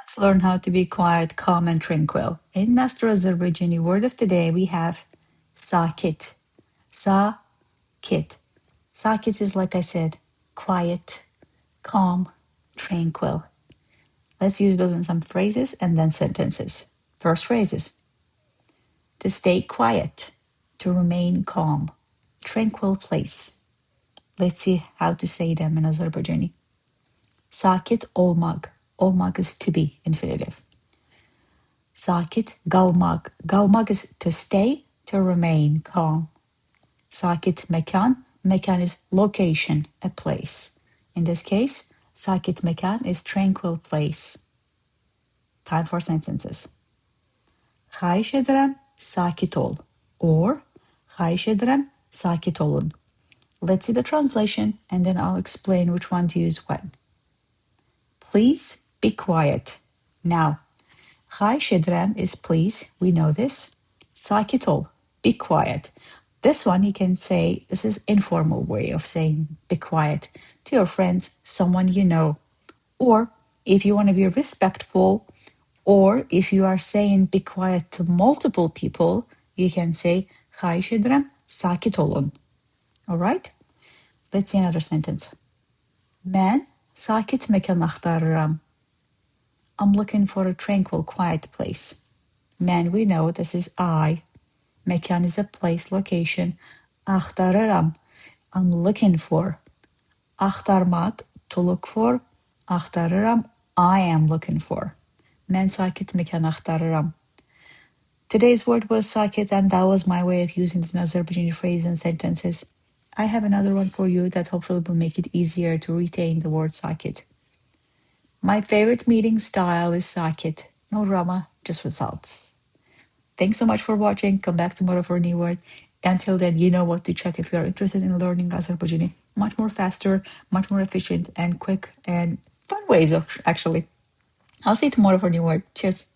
Let's learn how to be quiet, calm, and tranquil. In Master Azerbaijani word of today, we have sakit. Sakit. Sakit is, like I said, quiet, calm, tranquil. Let's use those in some phrases and then sentences. First phrases. To stay quiet, to remain calm, tranquil place. Let's see how to say them in Azerbaijani. Sakit olmaq. Olmaq is to be, infinitive. Sakit qalmaq. Qalmaq is to stay, to remain calm. Sakit məkan. Məkan is location, a place. In this case, sakit məkan is tranquil place. Time for sentences. Xahiş edirəm, sakit ol. Or, xahiş edirəm, sakit olun. Let's see the translation and then I'll explain which one to use when. Please be quiet. Now, xahiş edirəm is please, we know this. Sakit ol, be quiet. This one you can say, this is informal way of saying be quiet to your friends, someone you know. Or if you want to be respectful, or if you are saying be quiet to multiple people, you can say xahiş edirəm, sakit olun. All right? Let's see another sentence. Mən sakit məkan axtarıram. I'm looking for a tranquil, quiet place. Man, we know this is I. Məkan is a place, location. Axtarıram, I'm looking for. Axtarmaq, to look for. Axtarıram, I am looking for. Mən SAKİT məkan axtarıram. Today's word was sakit, and that was my way of using it in Azerbaijani phrases and sentences. I have another one for you that hopefully will make it easier to retain the word sakit. My favorite meeting style is sakit. No drama, just results. Thanks so much for watching. Come back tomorrow for a new word. Until then, you know what to check if you're interested in learning Azerbaijani. Much more faster, much more efficient and quick and fun ways of actually. I'll see you tomorrow for a new word. Cheers.